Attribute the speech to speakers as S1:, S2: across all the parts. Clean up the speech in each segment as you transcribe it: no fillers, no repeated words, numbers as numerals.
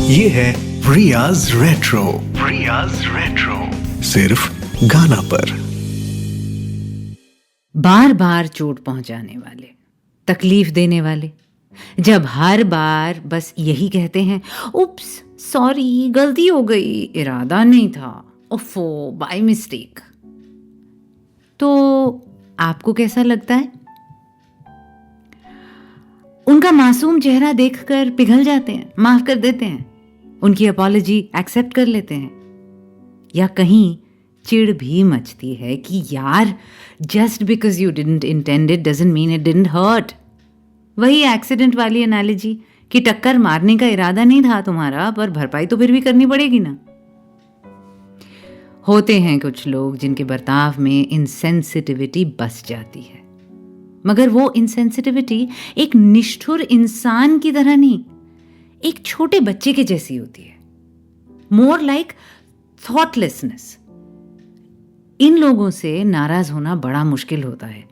S1: ये है रियाज रेट्रो। सिर्फ गाना पर।
S2: बार बार चोट पहुंचाने वाले, तकलीफ देने वाले, जब हर बार बस यही कहते हैं, उप्स सॉरी, गलती हो गई, इरादा नहीं था, ओफो बाय मिस्टेक, तो आपको कैसा लगता है? उनका मासूम चेहरा देखकर पिघल जाते हैं, माफ कर देते हैं, उनकी अपॉलॉजी एक्सेप्ट कर लेते हैं, या कहीं चिढ़ भी मचती है कि यार just because you didn't intend it doesn't mean it didn't hurt. वही एक्सीडेंट वाली एनालॉजी कि टक्कर मारने का इरादा नहीं था तुम्हारा, पर भरपाई तो फिर भी करनी पड़ेगी ना। होते हैं कुछ लोग जिनके बर्ताव में इनसेंसिटिविटी बस जाती है, मगर वो इनसेंसिटिविटी एक निष्ठुर इंसान की तरह नहीं, एक छोटे बच्चे के जैसी होती है, मोर लाइक थॉटलेसनेस। इन लोगों से नाराज होना बड़ा मुश्किल होता है,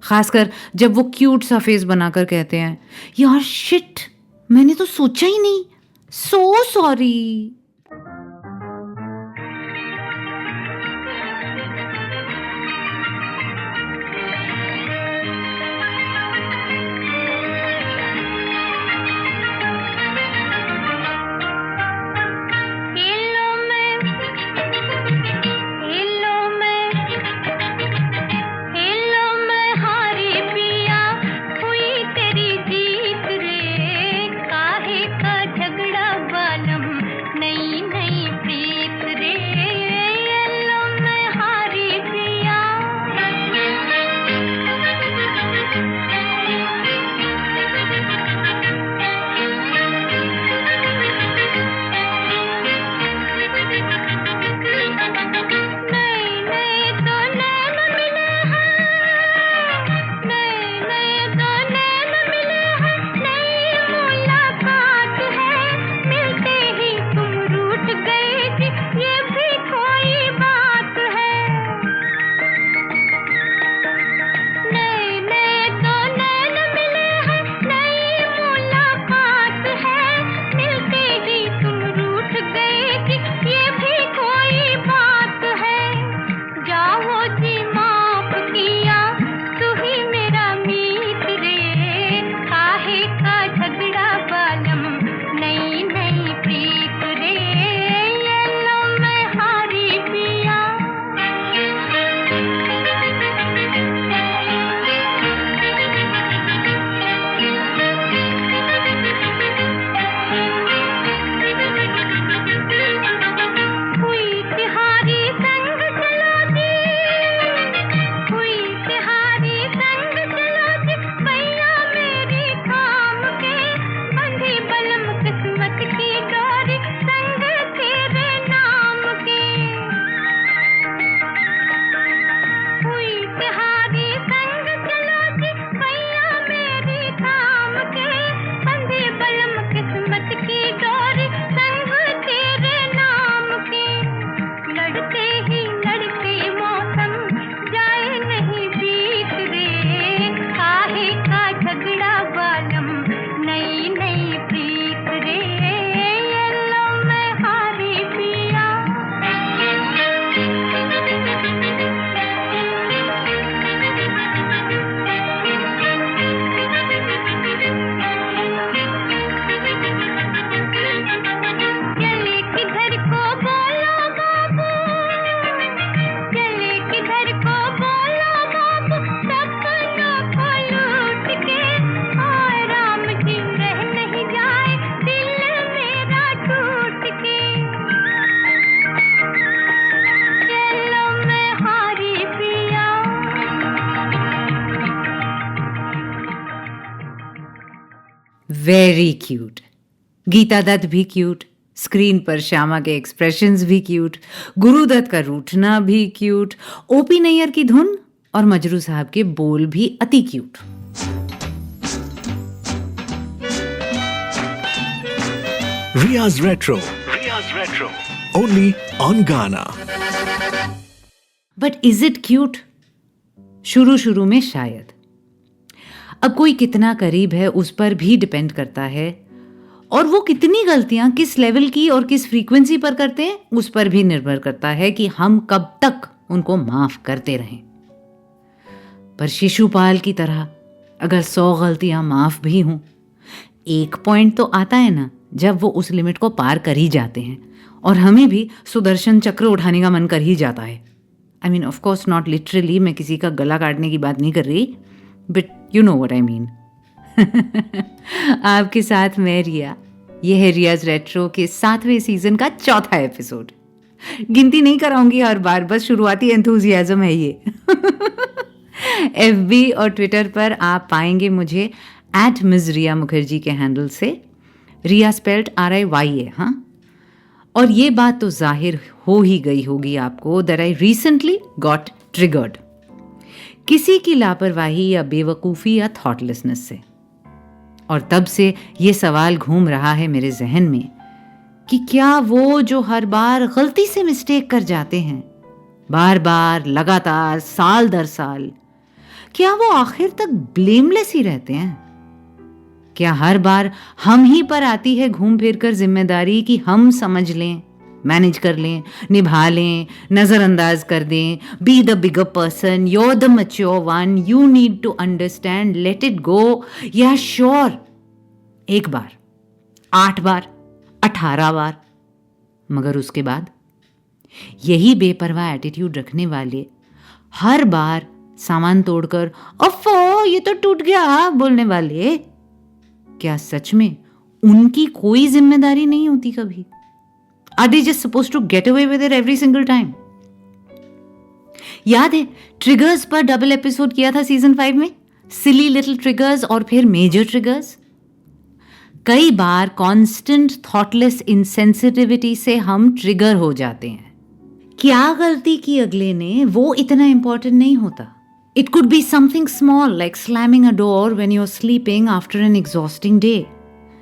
S2: खासकर जब वो क्यूट सा फेस बनाकर कहते हैं, यार शिट, मैंने तो सोचा ही नहीं, so sorry. Very cute. Geeta Dutt भी क्यूट, स्क्रीन पर श्यामा के एक्सप्रेशंस भी क्यूट, गुरुदत्त का रूठना भी क्यूट, ओपी नैयर की धुन और मजरू साहब के बोल भी अति क्यूट।
S1: रियाज रेट्रो ओनली ऑन गाना।
S2: But is it cute? शुरू शुरू में शायद, अब कोई कितना करीब है उस पर भी डिपेंड करता है, और वो कितनी गलतियां किस लेवल की और किस फ्रीक्वेंसी पर करते हैं उस पर भी निर्भर करता है कि हम कब तक उनको माफ करते रहें। पर शिशुपाल की तरह अगर 100 गलतियां माफ भी हों, एक पॉइंट तो आता है ना जब वो उस लिमिट को पार कर ही जाते हैं और हमें भी सुदर्शन चक्र उठाने का मन कर ही जाता है। I mean of course not literally, मैं किसी का गला काटने की बात नहीं कर रही, but you know what I mean. आपके साथ मैं रिया। ये है रियाज रेट्रो के 7वें सीजन का 4था एपिसोड। गिनती नहीं कराऊंगी हर बार, बस शुरुआती एंथुजियाज्म है ये। FB और ट्विटर पर आप पाएंगे मुझे @Ms Riya मुखर्जी के हैंडल से, रिया स्पेल्ड RIYA। हाँ, और ये बात तो जाहिर हो ही गई होगी आपको that I recently got triggered किसी की लापरवाही या बेवकूफ़ी या थॉटलेसनेस से। और तब से ये सवाल घूम रहा है मेरे जहन में कि क्या वो जो हर बार गलती से मिस्टेक कर जाते हैं, बार बार लगातार साल दर साल, क्या वो आखिर तक ब्लेमलेस ही रहते हैं? क्या हर बार हम ही पर आती है घूम फिर कर जिम्मेदारी कि हम समझ लें, मैनेज कर लें, निभा लें, नजरअंदाज कर दें, be the bigger person, you're the mature one, you need to understand, let it go? या श्योर एक बार, 8 बार, 18 बार, मगर उसके बाद यही बेपरवाह एटीट्यूड रखने वाले हर बार सामान तोड़कर अफो ये तो टूट गया बोलने वाले, क्या सच में उनकी कोई जिम्मेदारी नहीं होती कभी? Are they just supposed to get away with it every single time? याद है ट्रिगर्स पर डबल एपिसोड किया था सीजन 5 में, सिली लिटिल ट्रिगर्स और फिर मेजर ट्रिगर्स। कई बार कांस्टेंट थॉटलेस इनसेंसिटिविटी से हम ट्रिगर हो जाते हैं। क्या गलती की अगले ने वो इतना इंपॉर्टेंट नहीं होता। It could be something small like slamming a door when you're sleeping after an exhausting day,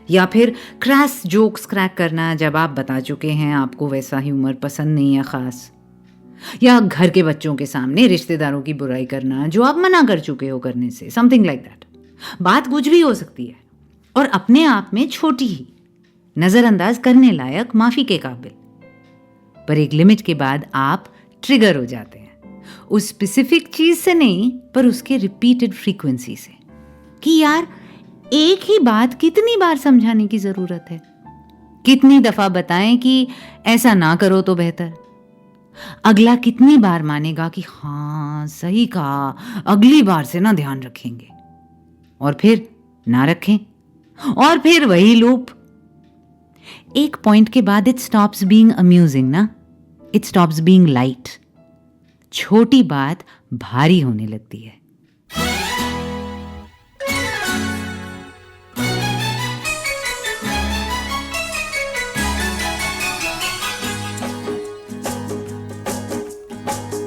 S2: या फिर क्रैश जोक्स क्रैक करना जब आप बता चुके हैं आपको वैसा ह्यूमर पसंद नहीं है खास, या घर के बच्चों के सामने रिश्तेदारों की बुराई करना जो आप मना कर चुके हो करने से, समथिंग लाइक दैट। बात कुछ भी हो सकती है और अपने आप में छोटी ही, नजरअंदाज करने लायक, माफी के काबिल, पर एक लिमिट के बाद आप ट्रिगर हो जाते हैं, उस स्पेसिफिक चीज से नहीं पर उसके रिपीटेड फ्रीक्वेंसी से, कि यार एक ही बात कितनी बार समझाने की जरूरत है, कितनी दफा बताएं कि ऐसा ना करो तो बेहतर। अगला कितनी बार मानेगा कि हाँ सही कहा, अगली बार से ना ध्यान रखेंगे, और फिर ना रखें, और फिर वही लूप। एक पॉइंट के बाद इट स्टॉप्स बीइंग अम्यूजिंग ना, इट स्टॉप्स बीइंग लाइट। छोटी बात भारी होने लगती है।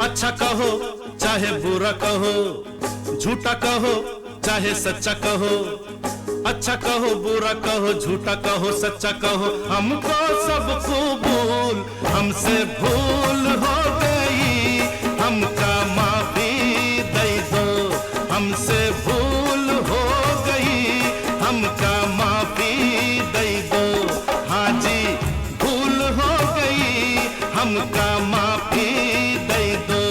S3: अच्छा कहो चाहे बुरा कहो, झूठा कहो चाहे सच्चा कहो, अच्छा कहो बुरा कहो, झूठा कहो सच्चा कहो, हमको सब कबूल, हमसे भूल हो गई, हमका माफी दे दो, हमसे भूल हो गई, हमका माफी दे दो, हाँ जी भूल हो गई, हमका माफी दे दो।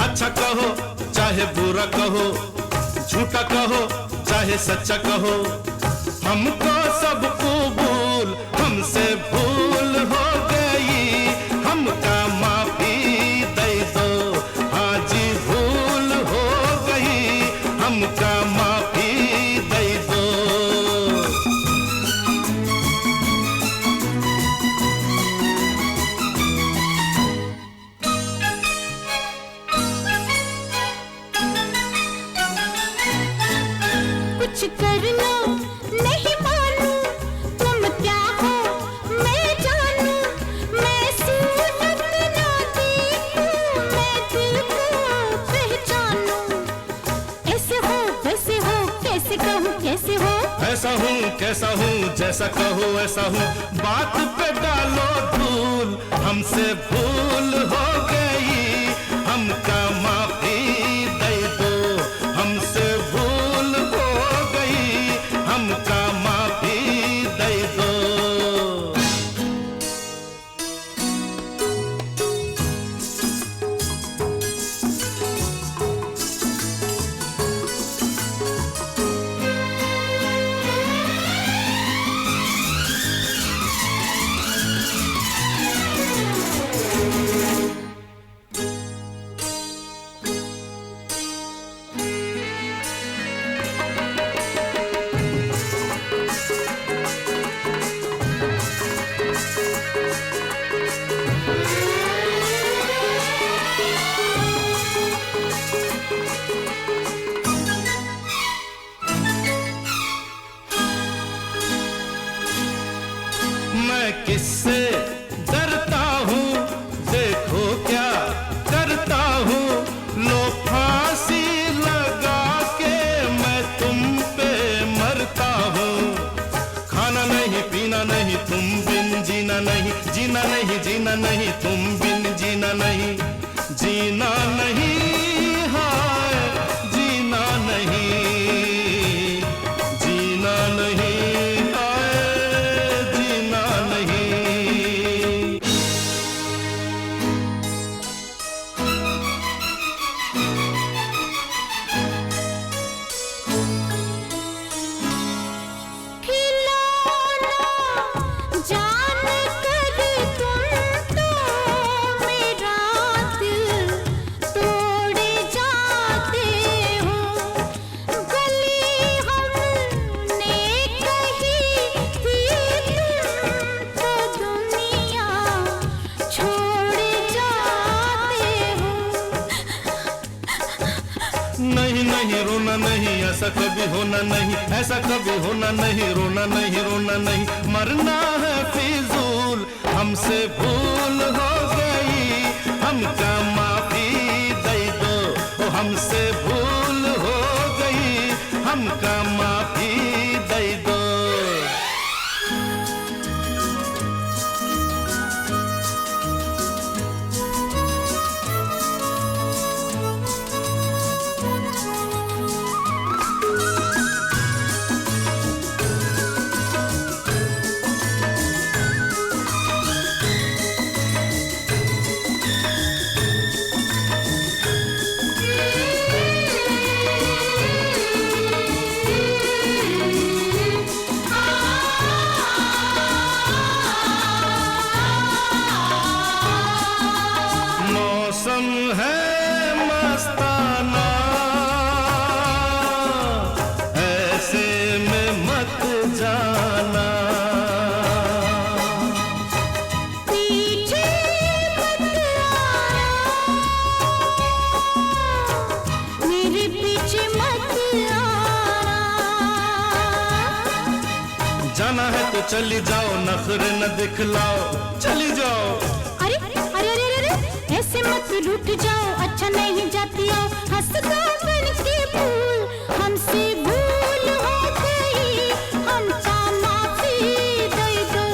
S3: अच्छा कहो चाहे बुरा कहो, झूठा कहो चाहे सच्चा कहो, हमको सब कबूल, हमसे भूल हो गई, हमका माफी दे दो, हाँ जी भूल हो गई, हमका माफी दे दो।
S4: कुछ करना नहीं मानू, तुम क्या हो मैं जानू, मैं सूरत ना देखूं, मैं दिल को पहचानू, ऐसे हो वैसे हो, कैसे कहूँ कैसे हो,
S3: ऐसा हूँ कैसा हूँ, जैसा कहो ऐसा हूँ, बात पे डालो धूल, हमसे भूल हो गई, हमका माफी दे दो, हमसे भूल हो गई, हमका माफी मैं किससे डरता हूँ, देखो क्या करता हूँ। लो फांसी लगा के मैं तुम पे मरता हूँ। खाना नहीं पीना नहीं तुम बिन जीना नहीं, जीना नहीं जीना नहीं तुम बिन जीना नहीं, जीना नहीं हाय जीना नहीं, जीना नहीं हाय जीना नहीं।
S4: खिलौना जान कर तुम तो मेरा दिल तोड़े जाते हो। गली हमने कही थी तुम तो दुनिया छोड़ जाते हो।
S3: नहीं नहीं रोना नहीं, ऐसा कभी होना नहीं, ऐसा कभी होना नहीं, रोना नहीं रोना नहीं, मरना है फिजूल, हमसे भूल हो गई, हमका माफी दे दो, ओ हमसे भूल हो गई, हमका माफी दे दो। मौसम है मस्ताना, ऐसे में मत जाना।
S4: पीछे मत आना, मेरे पीछे मत आना।
S3: जाना है तो चली जाओ, नखरे न दिखलाओ, चली जाओ।
S4: अरे अरे अरे अरे ऐसे मत रूठ जाओ, अच्छा नहीं जाती हो। हंसता बन के भूल हमसे भूल हो गई, हमका माफी दे दो।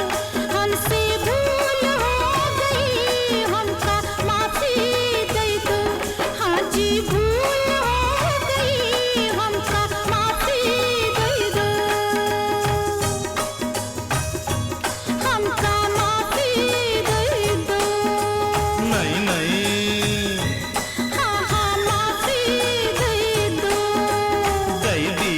S4: हमसे भूल हो गई, हमका माफी दे दो। हाँ जी भूल हो गई, हमका माफी दे दो। हमका माफी दे दो।
S3: नहीं नहीं
S4: हाँ हाँ माफी दे दो।
S3: दे दी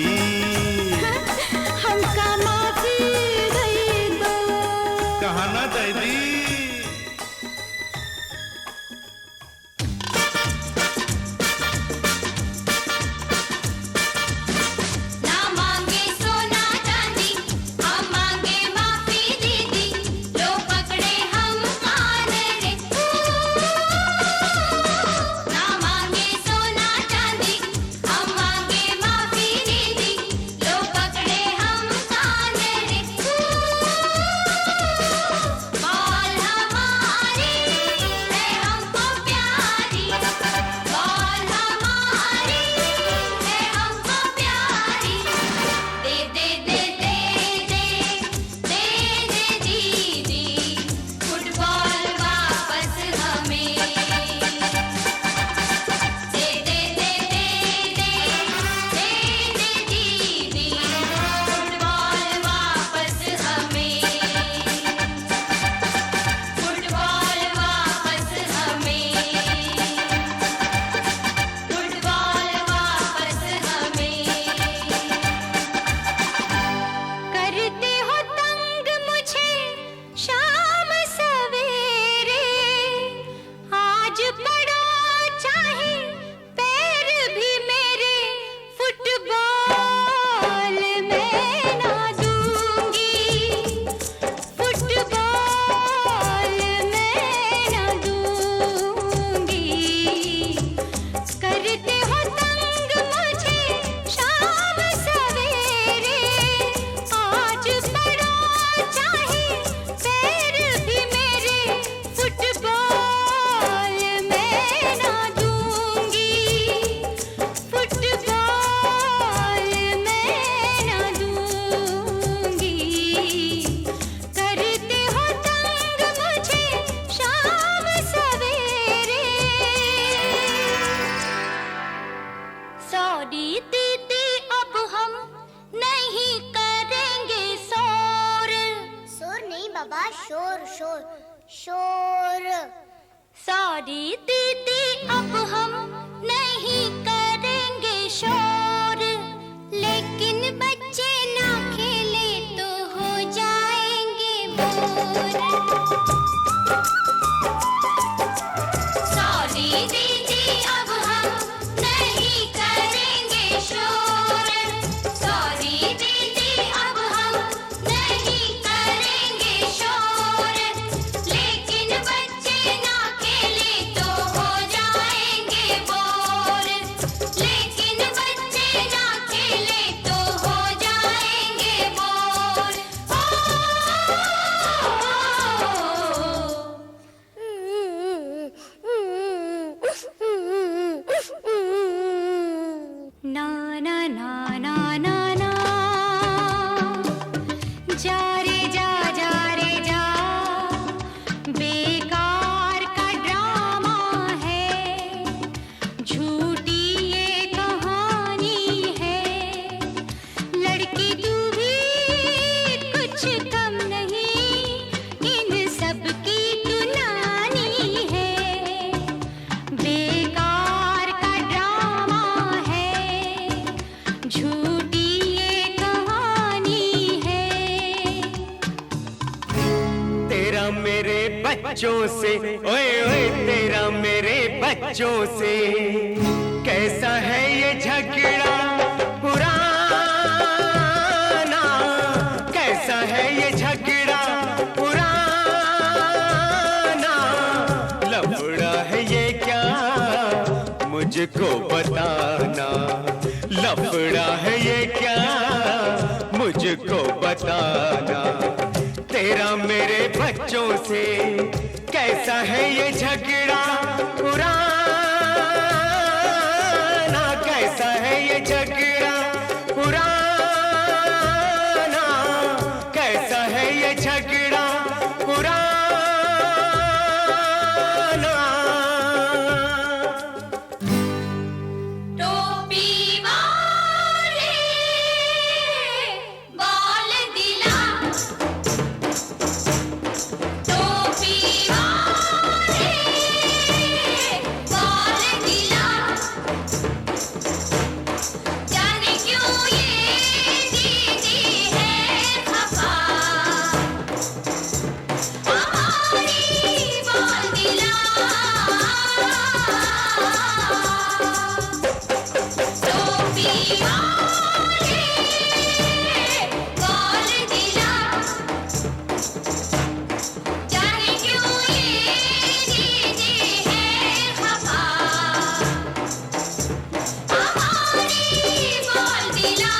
S4: शोर शोर शोर। सॉरी दीदी अब हम नहीं करेंगे शोर, लेकिन बच्चे ना खेले तो हो जाएंगे बोर। सॉरी दीदी अब हम नहीं करेंगे शोर, सॉरी दीदी अब हम नहीं करेंगे शोर, लेकिन बच्चे ना खेले तो हो जाएंगे बोर, लेकिन बच्चे ना खेले तो हो जाएंगे बोर। ना ना ना ना ना ना, जा रे जा जा रे जा, बेकार का ड्रामा है, झूठी ये कहानी है, लड़की तू भी कुछ कम नहीं, इन सब की तू नानी है, बेकार का ड्रामा है, झूठी ये कहानी है।
S5: तेरा मेरे बच्चों से, ओए ओए तेरा मेरे बच्चों से, कैसा है ये झगड़ा पुराना, कैसा है ये झगड़ा पुराना, लफड़ा है ये क्या मुझको बताना, लफड़ा है ये क्या मुझको बताना। तेरा मेरे बच्चों से कैसा है ये झगड़ा पुराना, कैसा है ये झगड़ा पुराना, कैसा है ये झगड़ा पुराना।
S4: टोपी वाले बाल दिला, टोपी वाले बाल दिला, जाने क्यों ये दीदी है खफा, हमारी बाल दिला। टोपी वाले बाल दिला, जाने क्यों ये दीदी है खफा, हमारी बाल दिला।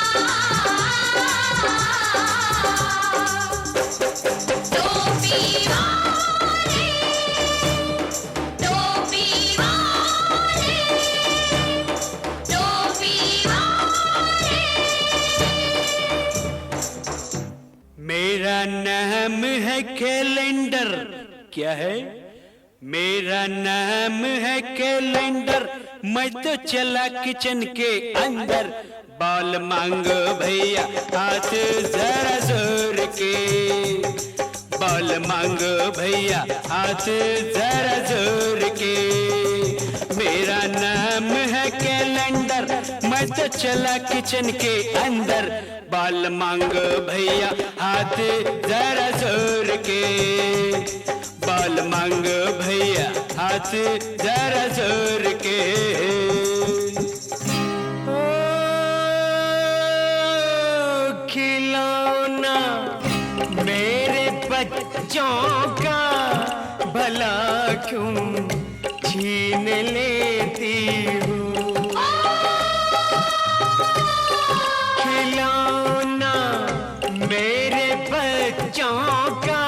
S4: टोपी वाले, टोपी वाले, टोपी वाले।
S5: मेरा नाम है कैलेंडर, क्या है? मेरा नाम है कैलेंडर, मैं तो चला किचन के अंदर, बाल मांगो भैया हाथ जरा जोर के, बाल मांगो भैया हाथ जरा जोर के। मेरा नाम है कैलेंडर, मैं तो चला किचन के अंदर, बाल मांगो भैया हाथ जरा जोर के, बाल मांगो भैया हाथ जरा जोर के। ओ खिलौना मेरे बच्चों का भला क्यों छीन लेती हूँ, खिलौना मेरे बच्चों का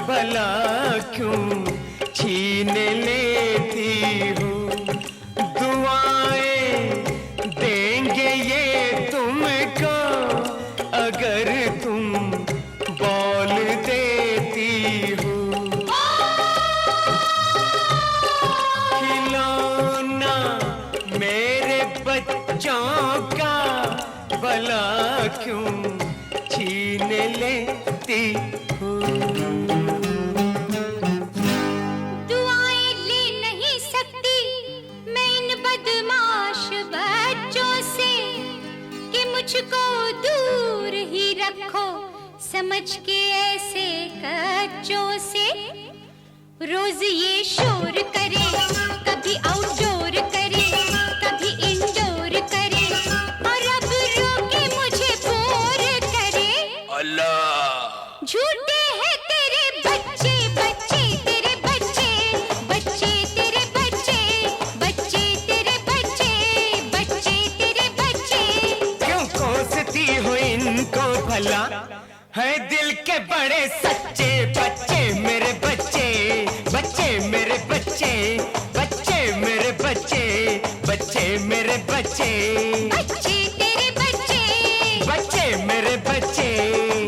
S5: भला क्यों छीन लेती हूँ, दुआएं देंगे ये तुमको अगर तुम बोल देती हो, खिलौना मेरे बच्चों का भला क्यों छीन लेती हो।
S4: मुझको दूर ही रखो समझ के ऐसे कच्चों से। रोज ये शोर करे, कभी आउटडोर करे, कभी इंडोर करे, और अब रोके मुझे बोर करे।
S5: अल्लाह
S4: झूठे हैं तेरे बच्चे, बच्चे तेरे बच्चे, बच्चे तेरे बच्चे, बच्चे तेरे बच्चे, बच्चे तेरे बच्चे।
S5: क्यों कोसती हो इनको भला, है दिल के बड़े सच्चे बच्चे मेरे बच्चे, बच्चे मेरे बच्चे, बच्चे मेरे बच्चे, बच्चे मेरे बच्चे,
S4: बच्चे तेरे बच्चे,
S5: बच्चे मेरे बच्चे,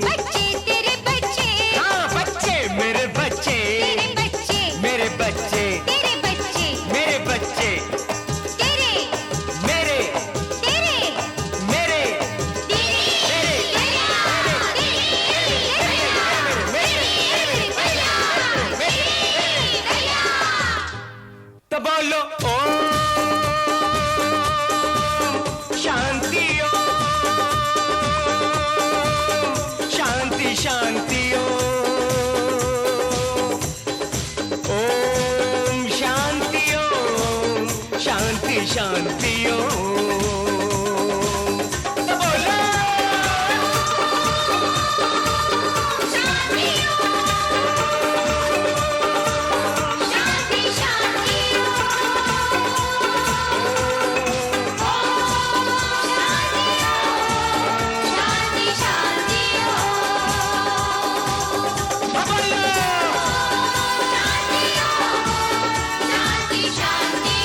S4: बच्चे तेरे बच्चे,
S5: हाँ बच्चे मेरे बच्चे,
S4: तेरे बच्चे,
S5: मेरे बच्चे,
S4: तेरे बच्चे,
S5: मेरे बच्चे,
S4: तेरे,
S5: मेरे,
S4: तेरे,
S5: मेरे, तो बोलो ओम शांति, ओम शांति शांति, ओम शांति, ओम शांति शांति, तो बोलो
S4: शांति शांति, शांति शांति, शांति शांति।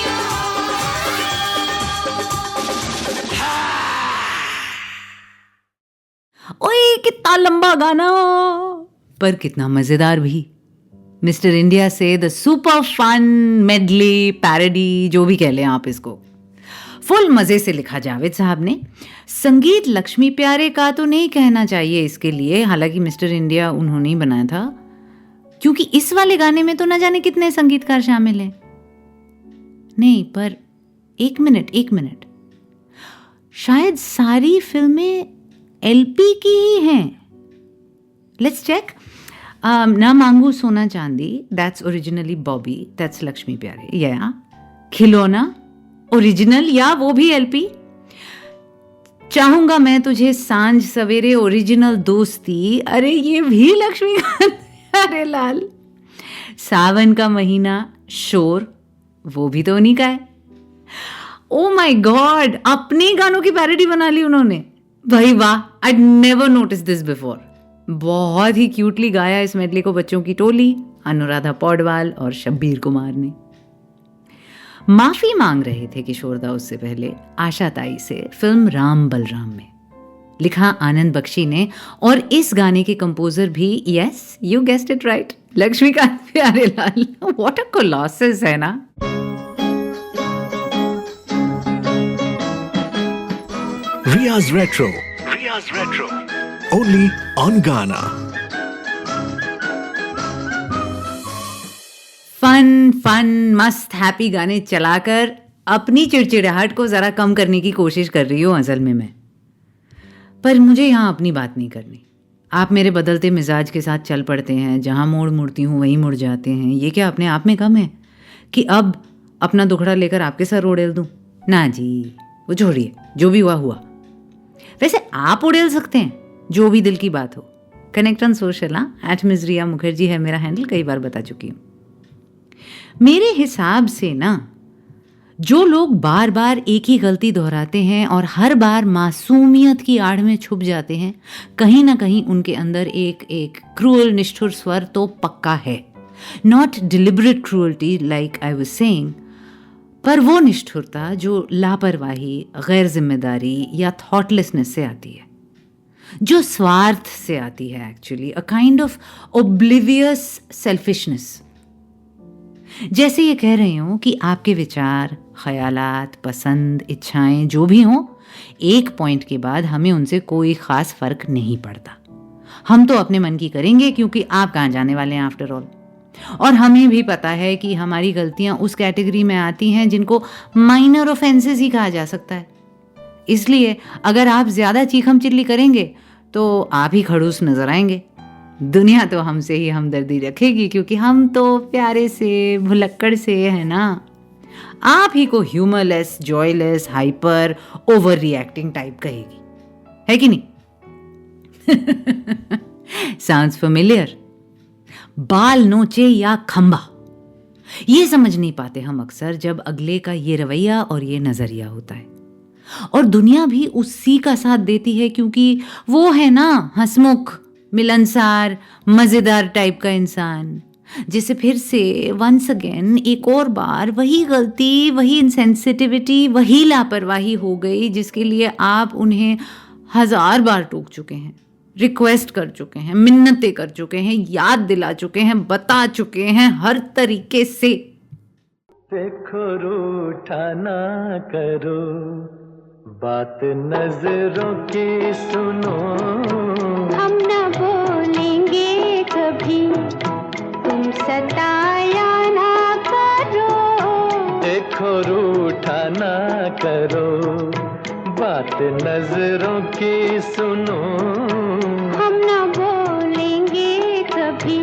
S2: ओए कितना लंबा गाना, पर कितना मजेदार भी। मिस्टर इंडिया से the super fun medley parody, जो भी कह लें आप इसको, फुल मजे से लिखा जावेद साहब ने। संगीत लक्ष्मी प्यारे का तो नहीं कहना चाहिए इसके लिए, हालांकि मिस्टर इंडिया उन्होंने ही बनाया था, क्योंकि इस वाले गाने में तो न जाने कितने संगीतकार शामिल हैं। नहीं, पर एक मिनट, शायद सारी फिल्में एलपी की ही हैं। Let's check. ना मांगू सोना चांदी, that's originally Bobby, that's Laxmi Pyare. या खिलौना ओरिजिनल, या वो भी एलपी। चाहूंगा मैं तुझे सांझ सवेरे, ओरिजिनल दोस्ती, अरे ये भी लक्ष्मीकांत प्यारे लाल। सावन का महीना, शोर, वो भी तो उन्हीं का है। ओ माय गॉड, अपने गानों की पैरोडी बना ली उन्होंने, भाई वाह, I never notice this before. बहुत ही क्यूटली गाया इस मेडले को बच्चों की टोली, अनुराधा पौडवाल और शब्बीर कुमार ने। माफी मांग रहे थे किशोरदा उससे पहले आशा ताई से फिल्म राम बलराम में। लिखा आनंद बख्शी ने, और इस गाने के कंपोजर भी, yes you guessed it right, Laxmikant Pyarelal. What a कोलॉसस है ना।
S1: Riya's Retro. Only on Ghana.
S2: Fun मस्त हैप्पी गाने चलाकर अपनी चिड़चिड़ाहट को जरा कम करने की कोशिश कर रही हूँ असल में मैं। पर मुझे यहाँ अपनी बात नहीं करनी। आप मेरे बदलते मिजाज के साथ चल पड़ते हैं, जहाँ मोड़ मुड़ती हूँ वहीं मुड़ जाते हैं। ये क्या अपने आप में कम है कि अब अपना दुखड़ा लेकर आपके सर उड़ेल दूँ? ना जी, वो छोड़िए, जो भी हुआ हुआ। वैसे आप उड़ेल सकते हैं, जो भी दिल की बात हो। कनेक्ट ऑन सोशल, @मिजरिया मुखर्जी है मेरा हैंडल, कई बार बता चुकी हूँ। मेरे हिसाब से ना, जो लोग बार बार एक ही गलती दोहराते हैं और हर बार मासूमियत की आड़ में छुप जाते हैं, कहीं ना कहीं उनके अंदर एक क्रूअल निष्ठुर स्वर तो पक्का है। Not deliberate cruelty like I was saying, पर वो निष्ठुरता जो लापरवाही, गैर जिम्मेदारी या थॉटलेसनेस से आती है, जो स्वार्थ से आती है, actually a kind of oblivious selfishness. जैसे ये कह रही हूँ कि आपके विचार, ख्यालात, पसंद, इच्छाएं जो भी हों, एक पॉइंट के बाद हमें उनसे कोई ख़ास फ़र्क नहीं पड़ता। हम तो अपने मन की करेंगे, क्योंकि आप कहाँ जाने वाले हैं आफ्टर ऑल। और हमें भी पता है कि हमारी गलतियाँ उस कैटेगरी में आती हैं जिनको माइनर ऑफेंसेस ही कहा जा सकता है। इसलिए अगर आप ज़्यादा चीखम चिल्ली करेंगे तो आप ही खड़ूस नजर आएंगे। दुनिया तो हमसे ही हमदर्दी रखेगी क्योंकि हम तो प्यारे से भुलक्कड़ से है ना। आप ही को ह्यूमरलेस, joyless, hyper, over reacting type कहेगी, है कि नहीं? Sounds familiar? बाल नोचे या खंबा, ये समझ नहीं पाते हम अक्सर जब अगले का ये रवैया और ये नजरिया होता है। और दुनिया भी उसी का साथ देती है क्योंकि वो है ना हंसमुख, मिलनसार, मजेदार टाइप का इंसान, जिसे फिर से वंस अगेन एक और बार वही गलती, वही इनसेंसिटिविटी, वही लापरवाही हो गई जिसके लिए आप उन्हें 1000 बार टोक चुके हैं, रिक्वेस्ट कर चुके हैं, मिन्नतें कर चुके हैं, याद दिला चुके हैं, बता चुके हैं हर तरीके से।
S6: देखो रूठा ना करो, बात नजरों की सुनो,
S4: हम न बोलेंगे कभी, तुम सताया ना करो।
S6: देखो रूठा ना करो, बात नजरों की सुनो,
S4: हम न बोलेंगे कभी,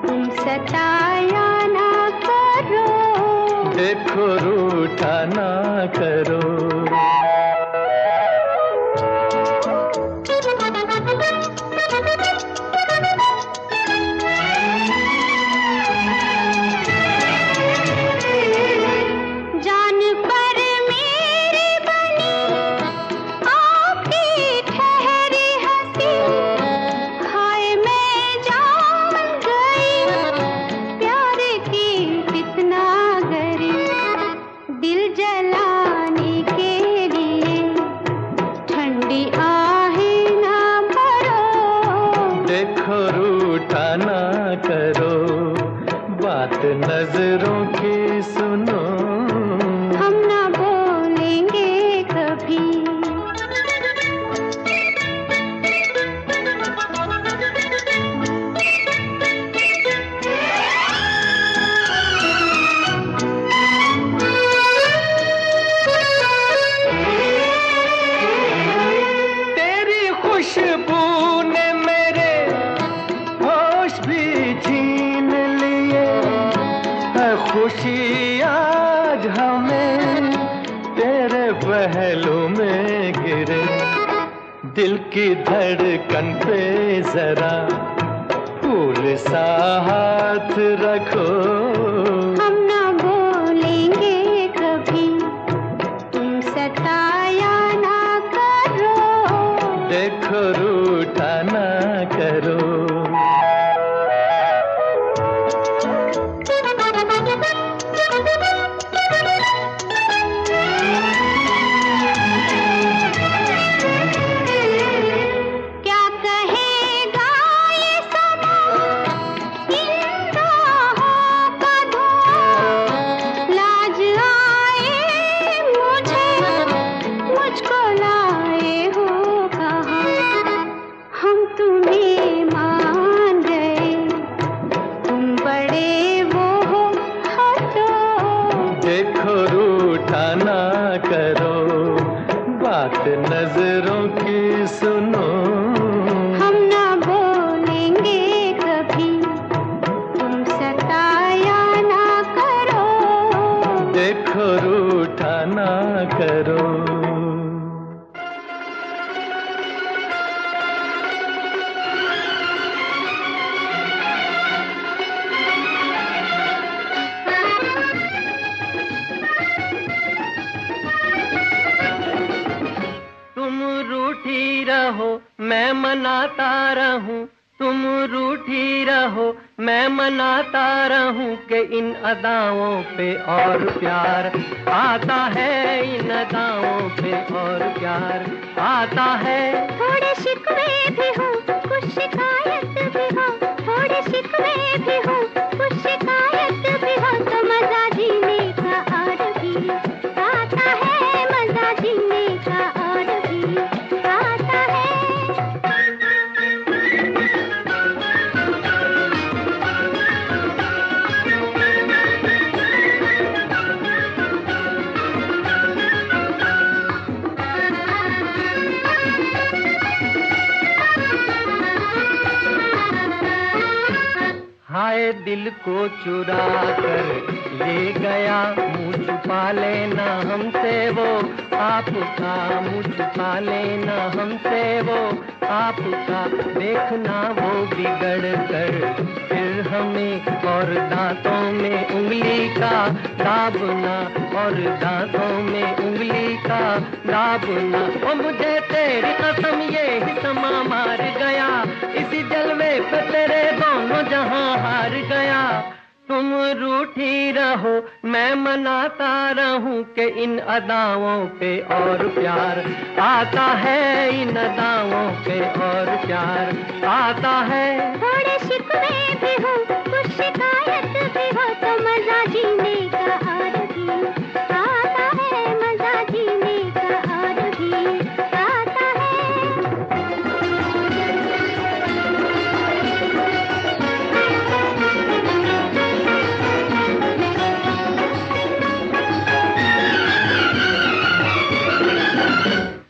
S4: तुम सताया ना करो।
S6: देखो रूठा ना करो।
S4: जान पर मेरी बनी आपकी ठहरी हंसी, हाय मैं जान गई प्यार की कितना गरी। दिल जलाने के लिए ठंडी आहें ना भरो।
S6: देखो रूठा ना करो, बात नजरों की सुनो,
S4: हम ना बोलेंगे कभी।
S6: तेरी खुशबू ने मेरे होश भी छीन लिए, है खुशी आज हमें तेरे पहलू में गिरे। दिल की धड़कन पे जरा फूल सा हाथ रखो,
S4: हम ना बोलेंगे कभी, तुम सताया ना करो।
S6: देखो रूठा ना करो।
S4: क्या कहेगा ये समा, इन राहों का धुआं। लाज आए मुझे, मुझको लाए हो कहाँ। हम तुम्हें मान गए, तुम बड़े वो हो हटो।
S6: देखो रूठा ना करो, बात नजरों की सुनो,
S4: हम ना बोलेंगे कभी, तुम सताया ना करो।
S6: देखो रूठा ना करो। तुम रूठी रहो मैं मनाता रहूं, तुम रूठी रहो मैं मनाता रहूं कि इन अदाओं पे और प्यार आता है, इन अदाओं पे और प्यार आता है।
S4: थोड़े शिकवे भी हो, कुछ शिकायत भी हो, थोड़े शिकवे भी हो, कुछ शिकायत भी हो, तो मजा जीने का और भी आता है, मजा जीने का और भी आता है।
S6: हाय दिल को चुरा कर ले गया, मुँह छुपा लेना हमसे वो आपका, मुँह छुपा लेना हमसे वो आपका, देखना वो बिगड़ कर फिर हमें और दांतों में उंगली का दाबना, और दांतों में उंगली का दाबना। ओ मुझे तेरी कसम ये ही समा मार गया, इसी जलवे पे तेरे दोनों जहां हार गया। तुम रूठी रहो मैं मनाता रहूं कि इन अदाओं पे और प्यार आता है, इन अदाओं पे और प्यार आता है।
S4: थोड़े शिकवे भी हो कुछ शिकायत भी हो तो मजा जीने का और भी आता है, मजा जीने का और भी आता है।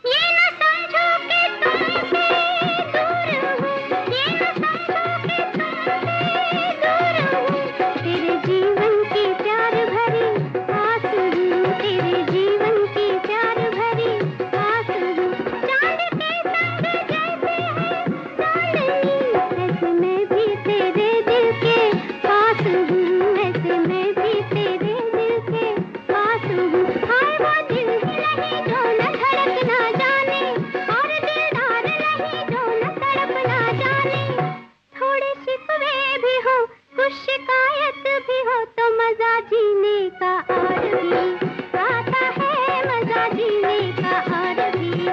S4: ये न समझो कि तुमसे दूर हूँ, ये न समझो कि तुमसे दूर हूँ, तेरे जीवन की प्यार भरी आस हूँ, तेरे जीवन की प्यार भरी आस हूँ। चांद के संग जैसे है चांदनी, ऐसे मैं भी तेरे दिल के पास हूँ, ऐसे मैं भी तेरे दिल के पास हूँ। हाय वो दिल ही नहीं जो न धड़क ना जाने, और दिलदार नहीं जो न तड़प ना जाने। थोड़े शिकवे भी हो कुछ शिकायत भी हो तो मजा जीने का और भी आता है, मजा जीने का और भी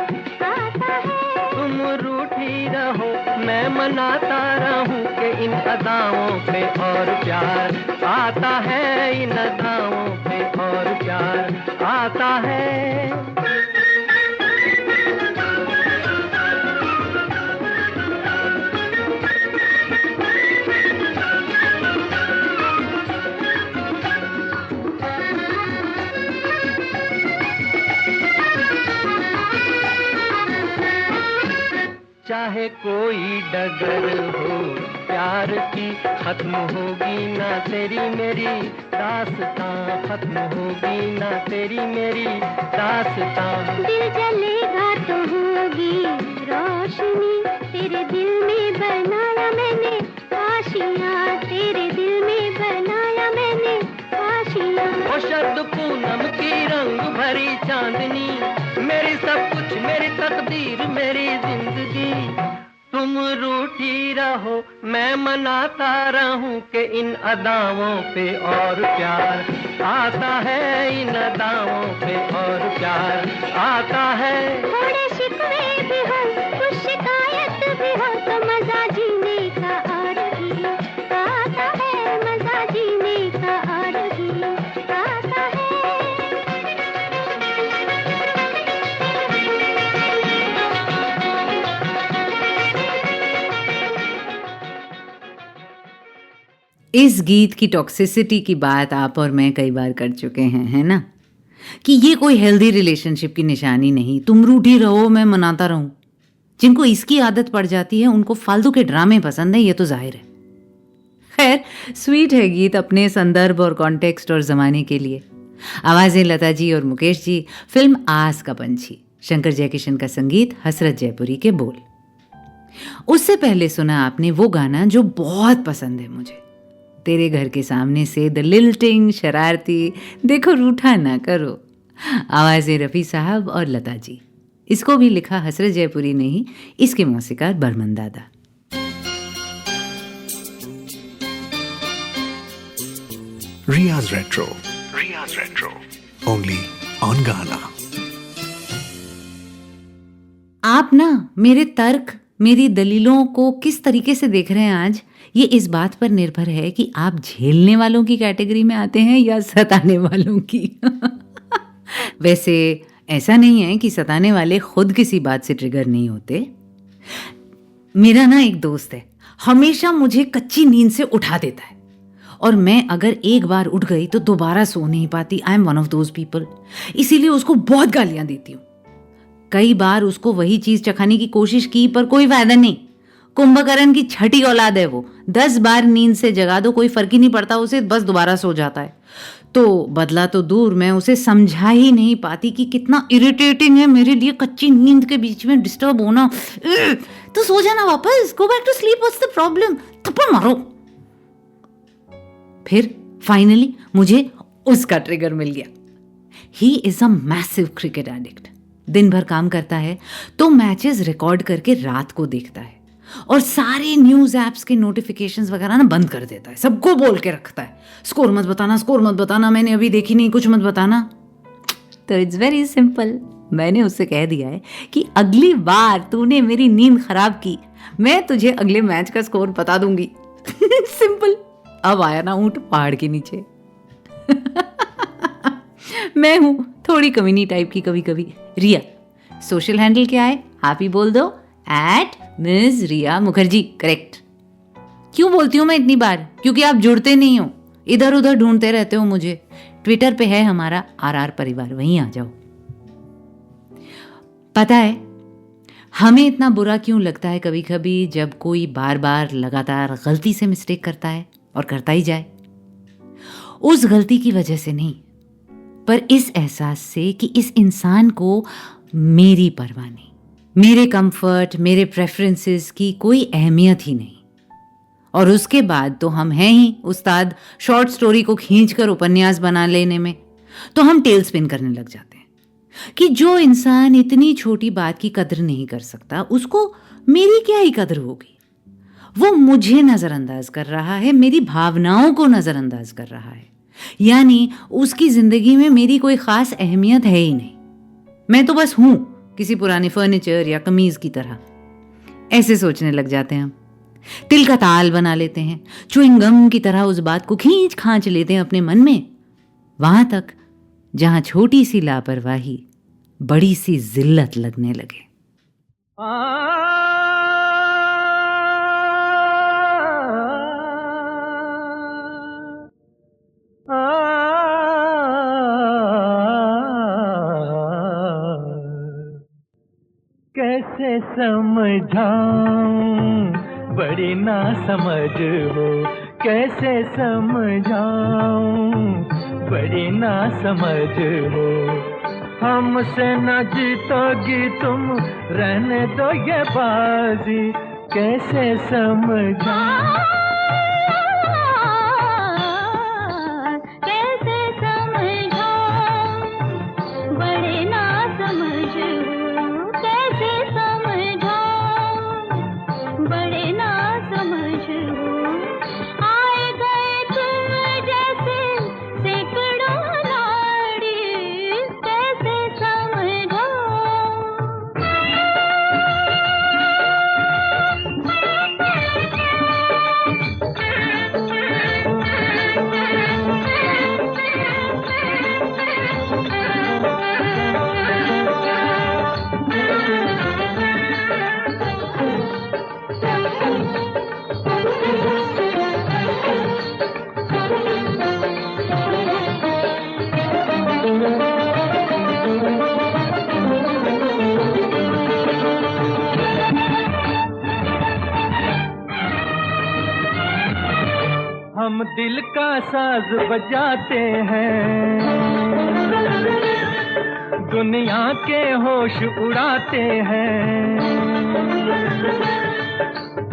S4: आता है।
S6: तुम रूठी रहो मैं मनाता रहूं कि इन अदाओं पे और प्यार आता है, इन अदाओं पे और प्यार आता है। चाहे कोई डगर हो प्यार की, खत्म होगी ना तेरी मेरी दास्तां, खत्म होगी ना तेरी मेरी दास्तां।
S4: दिल जलेगा तो होगी रोशनी, तेरे दिल में बनाया मैंने आशियाँ, तेरे दिल में बनाया मैंने आशियाँ।
S6: ओ शरद पूनम की रंग भरी चांदनी, मेरी सब कुछ मेरी तकदीर मेरी जिंदगी। तुम रूठी रहो मैं मनाता रहूं कि इन अदाओं पे और प्यार आता है, इन अदाओं पे और प्यार आता है।
S4: थोड़े शिकवे भी हो कुछ शिकायत भी हो तो मजा जीने का और भी आता है, मजा जीने का और भी आता है।
S2: इस गीत की टॉक्सिसिटी की बात आप और मैं कई बार कर चुके हैं, है ना, कि ये कोई हेल्दी रिलेशनशिप की निशानी नहीं। तुम रूठी रहो मैं मनाता रहूं। जिनको इसकी आदत पड़ जाती है उनको फालतू के ड्रामे पसंद है, ये तो जाहिर है। खैर, स्वीट है गीत अपने संदर्भ और कॉन्टेक्स्ट और जमाने के लिए। आवाजें लता जी और मुकेश जी, फिल्म आस का पंछी, शंकर जयकिशन का संगीत, हसरत जयपुरी के बोल। उससे पहले सुना आपने वो गाना जो बहुत पसंद है मुझे, तेरे घर के सामने से द लिल्टिंग शरारती देखो रूठा ना करो। आवाज़ें रफ़ी साहब और लता जी। इसको भी लिखा हसरत जयपुरी ने ही, इसके मौसीकार बर्मन दादा।
S1: Riya's Retro. Riya's Retro. Only on Ghana.
S2: आप ना मेरे तर्क, मेरी दलीलों को किस तरीके से देख रहे हैं आज, ये इस बात पर निर्भर है कि आप झेलने वालों की कैटेगरी में आते हैं या सताने वालों की। वैसे ऐसा नहीं है कि सताने वाले खुद किसी बात से ट्रिगर नहीं होते। मेरा ना एक दोस्त है, हमेशा मुझे कच्ची नींद से उठा देता है, और मैं अगर एक बार उठ गई तो दोबारा सो नहीं पाती। I am one of those people. इसीलिए उसको बहुत गालियां देती हूँ। कई बार उसको वही चीज चखाने की कोशिश की पर कोई फायदा नहीं। कुंभकर्ण की छठी औलाद है वो। 10 बार नींद से जगा दो कोई फर्क ही नहीं पड़ता उसे, बस दोबारा सो जाता है। तो बदला तो दूर, मैं उसे समझा ही नहीं पाती कि कितना इरिटेटिंग है मेरे लिए कच्ची नींद के बीच में डिस्टर्ब होना। तो सो जाना वापस, go back to sleep, what's the problem, थप्पड़ मारो। फिर फाइनली मुझे उसका ट्रिगर मिल गया। He is a massive cricket addict. दिन भर काम करता है तो मैचेस रिकॉर्ड करके रात को देखता है और सारे न्यूज एप्स के नोटिफिकेशंस वगैरह ना बंद कर देता है। सबको बोल के रखता है, स्कोर मत बताना, स्कोर मत बताना, मैंने अभी देखी नहीं, कुछ मत बताना। तो इट्स वेरी सिंपल, मैंने उससे कह दिया है कि अगली बार तूने मेरी नींद खराब की, मैं तुझे अगले मैच का स्कोर बता दूंगी। सिंपल। अब आया ना ऊंट पहाड़ के नीचे। मैं हूं थोड़ी कमीनी टाइप की कभी कभी, रिया। सोशल हैंडल क्या है, आप ही बोल दो, @मिस रिया मुखर्जी। करेक्ट। क्यों बोलती हूं मैं इतनी बार? क्योंकि आप जुड़ते नहीं हो, इधर उधर ढूंढते रहते हो मुझे। ट्विटर पे है हमारा RR परिवार, वहीं आ जाओ। पता है हमें इतना बुरा क्यों लगता है कभी कभी जब कोई बार बार लगातार गलती से मिस्टेक करता है और करता ही जाए? उस गलती की वजह से नहीं, पर इस एहसास से कि इस इंसान को मेरी परवाह नहीं, मेरे कंफर्ट, मेरे प्रेफरेंसेस की कोई अहमियत ही नहीं। और उसके बाद तो हम हैं ही उस्ताद शॉर्ट स्टोरी को खींचकर उपन्यास बना लेने में। तो हम टेल स्पिन करने लग जाते हैं कि जो इंसान इतनी छोटी बात की कदर नहीं कर सकता, उसको मेरी क्या ही कदर होगी। वो मुझे नजरअंदाज कर रहा है, मेरी भावनाओं को नजरअंदाज कर रहा है, यानी उसकी जिंदगी में मेरी कोई खास अहमियत है ही नहीं। मैं तो बस हूं किसी पुराने फर्नीचर या कमीज की तरह। ऐसे सोचने लग जाते हैं हम, तिल का ताल बना लेते हैं, च्युइंगम की तरह उस बात को खींच खांच लेते हैं अपने मन में, वहां तक जहां छोटी सी लापरवाही बड़ी सी जिल्लत लगने लगे।
S6: कैसे समझाऊं, बड़ी ना समझ हो, कैसे समझाऊं, बड़ी ना समझ हो। हमसे न जीतोगी तुम, रहने दो ये बाजी, कैसे समझाऊं।
S4: कैसे समझाऊं, बड़े ना समझ हो, कैसे समझाऊं, बड़े ना समझ हो। आए गए तुम जैसे सैकड़ों नाड़ी, कैसे समझाऊं।
S6: हम दिल का साज बजाते हैं, दुनिया के होश उड़ाते हैं।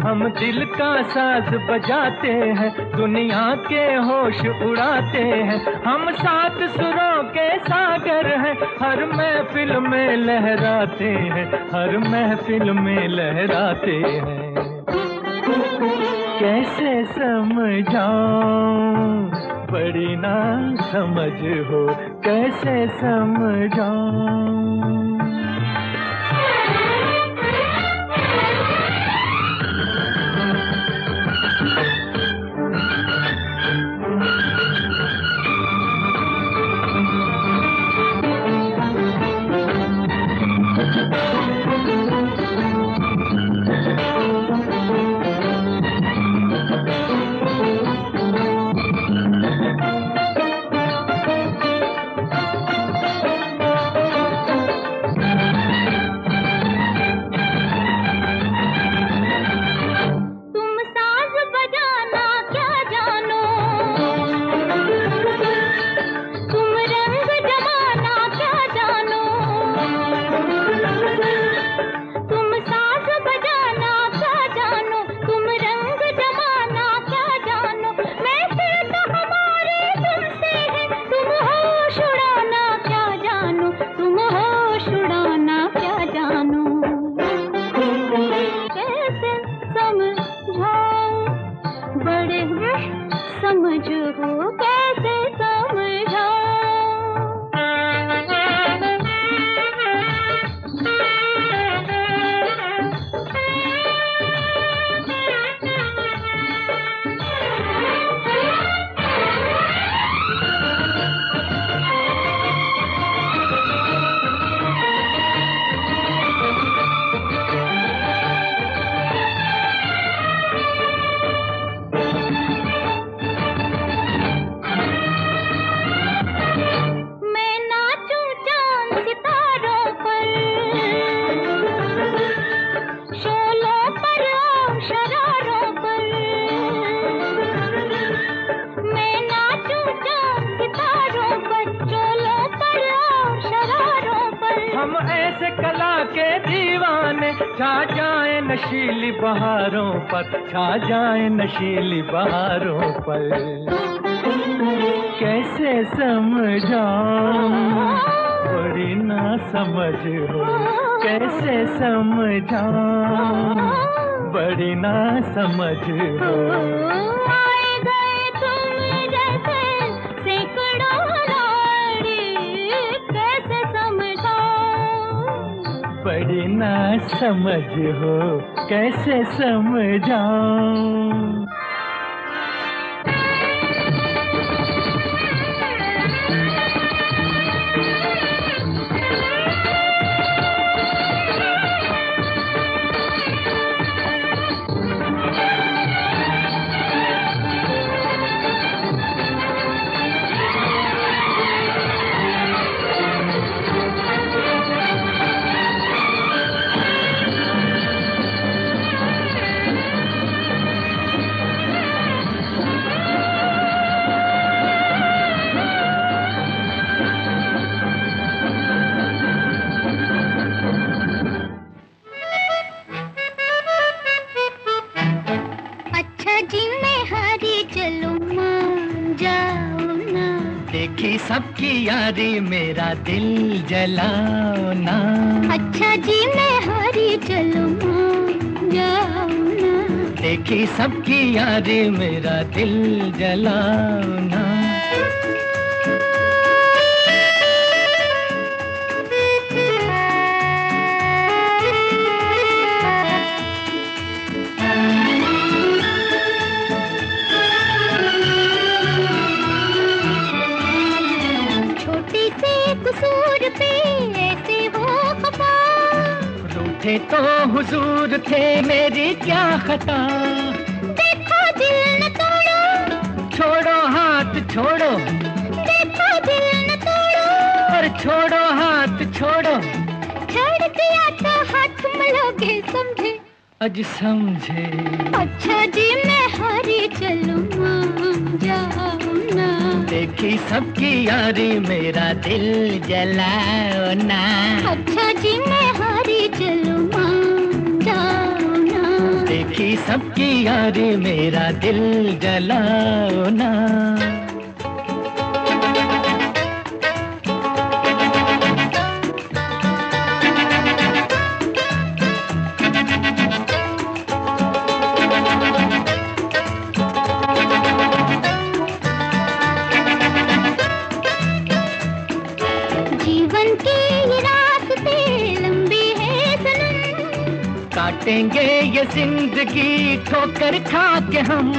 S6: हम दिल का साज बजाते हैं, दुनिया के होश उड़ाते हैं। हम 7 सुरों के सागर हैं, हर महफिल में लहराते हैं, हर महफिल में लहराते हैं। कैसे समझाऊं, बड़ी ना समझ हो, कैसे समझाऊं।
S4: बड़े समझ हो कैसे समझाऊं
S6: छा जाए नशीली बहारों पर, छा जाए नशीली बहारों पर। कैसे समझाऊं बड़ी ना समझ हो, कैसे समझाऊं बड़ी ना समझ हो।
S4: आए गए तुम जैसे सैकड़ों नारी, कैसे समझाऊं
S6: बड़ी ना समझ हो, कैसे समझाऊं।
S5: देखी सबकी यारी मेरा दिल जलाओ ना।
S4: अच्छा जी मैं हारी चलूं जाओ ना।
S5: देखी सबकी यारी मेरा दिल जलाओ ना।
S4: कसूर पे ऐसे हो खफा,
S5: रूठे तो हुजूर थे मेरी क्या खता।
S4: देखो दिल न तोड़ो,
S5: छोड़ो हाथ छोड़ो।
S4: देखो दिल न तोड़ो,
S5: और छोड़ो हाथ छोड़ो।
S4: छोड़ दिया तो हाथ मलोगे समझे,
S5: अज समझे।
S4: अच्छा जी मैं हारी चलूं जाओ ना।
S5: देखी सबकी यारी मेरा दिल जलाओ ना।
S4: अच्छा जी मैं हारी चलूं जाओ ना।
S5: देखी सबकी यारी मेरा दिल जलाओ ना। काटेंगे ये जिंदगी ठोकर खा के हम।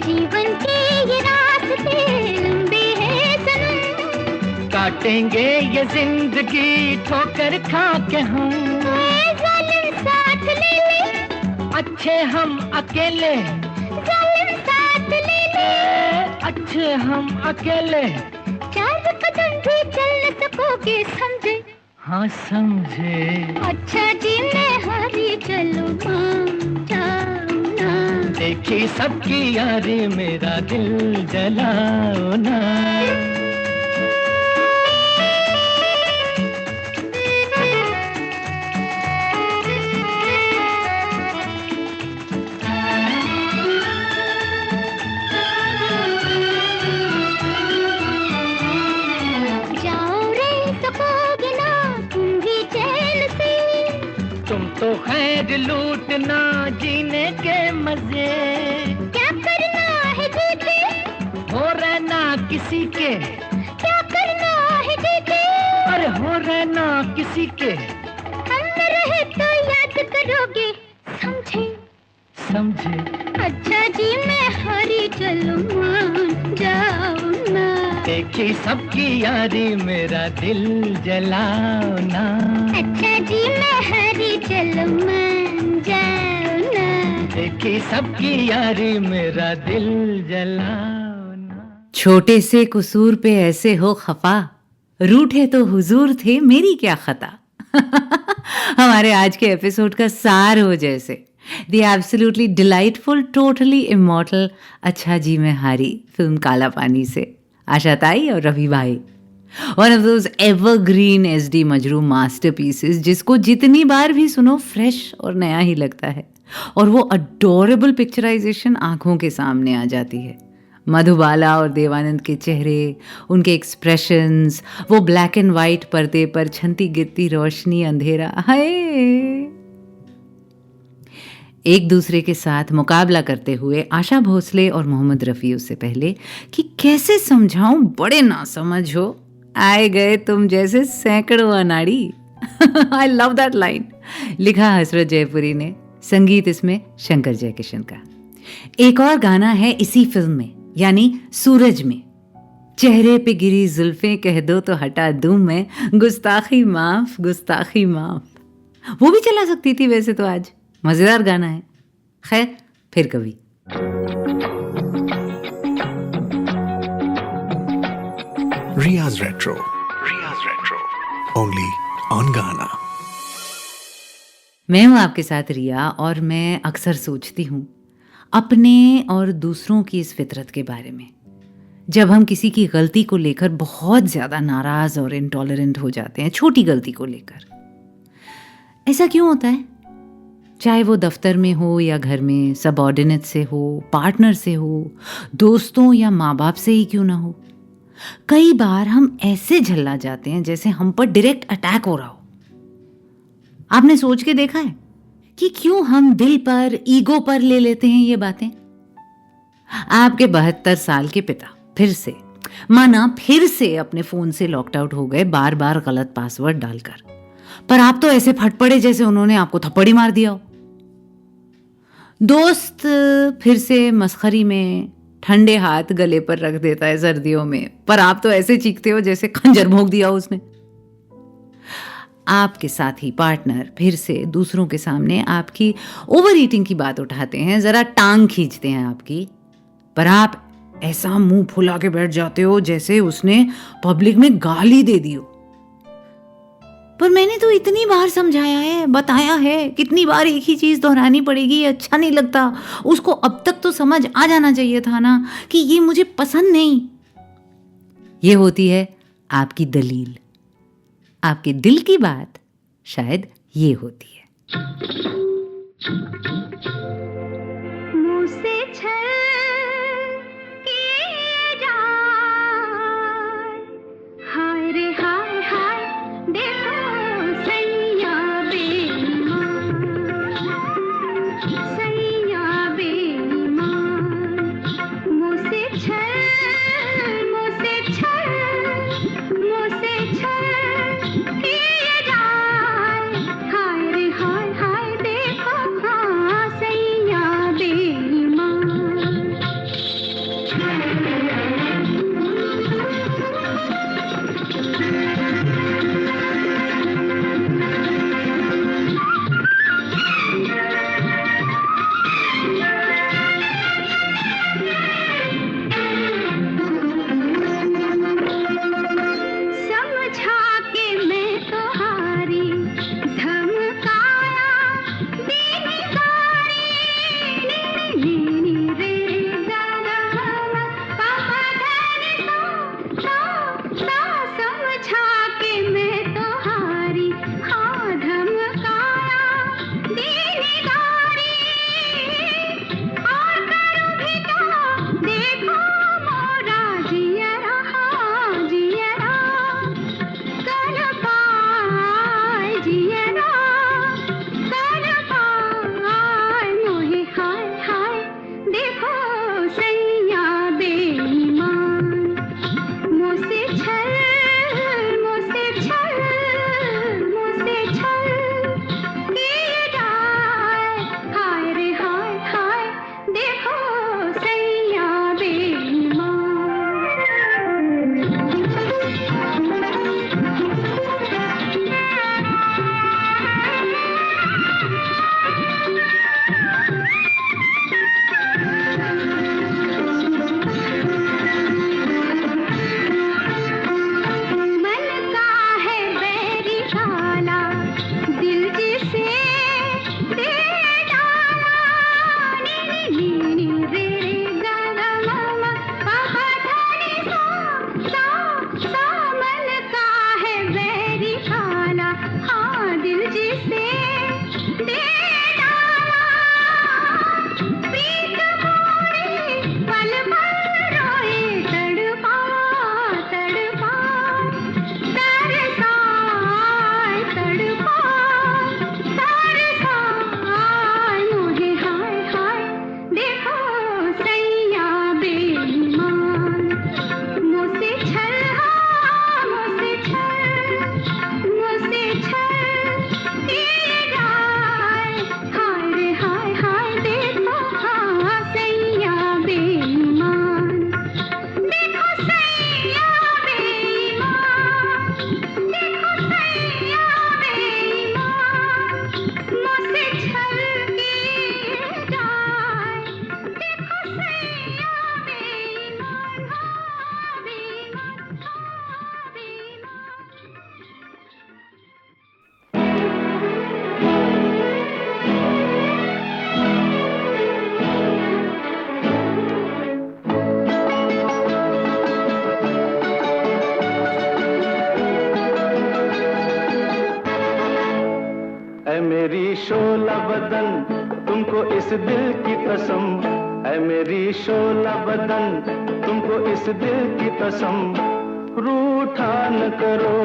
S4: जीवन के ये रास्ते लंबे हैं सनम।
S5: काटेंगे ये जिंदगी ठोकर खा के हम।
S4: जालिम साथ ले ले,
S5: अच्छे हम अकेले।
S4: जालिम साथ ले ले,
S5: अच्छे हम अकेले।
S4: 4 कदम भी चल न सकोगे समझे,
S5: हाँ समझे।
S4: अच्छा जी मैं हारी चलूं जाओ ना।
S5: देखी सबकी यारी मेरा दिल जलाओ ना। तुम तो खैर लूटना जीने के मजे।
S4: क्या करूं
S6: किसी के,
S4: क्या करना है दीदी,
S6: अरे हो रहना किसी के,
S4: हम रहे तो याद करोगे, समझे
S6: समझे।
S4: अच्छा जी मैं हरी चलूं मान जाओ ना,
S6: देखी सबकी यारी मेरा दिल जलाओ ना।
S4: अच्छा जी मैं हरी चलूं मान जाओ ना,
S6: देखी सबकी यारी मेरा दिल जलाओ ना।
S2: छोटे से कसूर पे ऐसे हो खफा, रूठे तो हुजूर थे मेरी क्या खता। हमारे आज के एपिसोड का सार हो जैसे the absolutely delightful totally immortal अच्छा जी मैं हारी फिल्म काला पानी से आशा ताई और रवि भाई। One of those evergreen SD Majrooh masterpieces जिसको जितनी बार भी सुनो फ्रेश और नया ही लगता है, और वो अडोरेबल पिक्चराइजेशन आंखों के सामने आ जाती है। मधुबाला और देवानंद के चेहरे, उनके एक्सप्रेशंस, वो ब्लैक एंड वाइट पर्दे पर छनती गिरती रोशनी, अंधेरा, हाय। एक दूसरे के साथ मुकाबला करते हुए आशा भोसले और मोहम्मद रफ़ी उससे पहले कि कैसे समझाऊं बड़े ना समझ हो, आए गए तुम जैसे सैकड़ों अनाड़ी। आई लव दैट लाइन, लिखा हसरत जयपुरी ने, संगीत इसमें शंकर जयकिशन का। एक और गाना है इसी फिल्म में, यानी सूरज में, चेहरे पे गिरी जुल्फें कह दो तो हटा दूं मैं, गुस्ताखी माफ गुस्ताखी माफ। वो भी चला सकती थी वैसे तो आज, मजेदार गाना है। खैर फिर कभी।
S1: Riya's Retro, only on Ghana.
S2: मैं हूं आपके साथ रिया, और मैं अक्सर सोचती हूं अपने और दूसरों की इस फितरत के बारे में। जब हम किसी की गलती को लेकर बहुत ज्यादा नाराज और इंटॉलरेंट हो जाते हैं, छोटी गलती को लेकर, ऐसा क्यों होता है? चाहे वो दफ्तर में हो या घर में, सबऑर्डिनेट से हो, पार्टनर से हो, दोस्तों या माँ बाप से ही क्यों ना हो। कई बार हम ऐसे झल्ला जाते हैं जैसे हम पर डायरेक्ट अटैक हो रहा हो। आपने सोच के देखा है कि क्यों हम दिल पर, ईगो पर ले लेते हैं ये बातें? आपके 72 साल के पिता फिर से अपने फोन से लॉक्ड आउट हो गए, बार बार गलत पासवर्ड डालकर, पर आप तो ऐसे फट पड़े जैसे उन्होंने आपको थप्पड़ ही मार दिया हो। दोस्त फिर से मस्खरी में ठंडे हाथ गले पर रख देता है सर्दियों में, पर आप तो ऐसे चीखते हो जैसे खंजर भोंक दिया हो उसने। आपके साथी पार्टनर फिर से दूसरों के सामने आपकी ओवर ईटिंग की बात उठाते हैं, जरा टांग खींचते हैं आपकी, पर आप ऐसा मुंह फुला के बैठ जाते हो जैसे उसने पब्लिक में गाली दे दी हो। पर मैंने तो इतनी बार समझाया है, बताया है, कितनी बार एक ही चीज दोहरानी पड़ेगी, अच्छा नहीं लगता। उसको अब तक तो समझ आ जाना चाहिए था ना कि ये मुझे पसंद नहीं। ये होती है आपकी दलील, आपके दिल की बात शायद ये होती है।
S4: मुँह से छल किए जाए, हाय रे हाय हाय, देखो सैया बेईमान, सैया बेईमान। मुँह से छल, मुँह से छल, मुँह से छल किए जाए, हाय रे हाय हाय, देखो हाँ सैया बेईमान।
S6: बदन, तुमको इस दिल की कसम, है मेरी शोला बदन, तुमको इस दिल की कसम। रूठा न करो,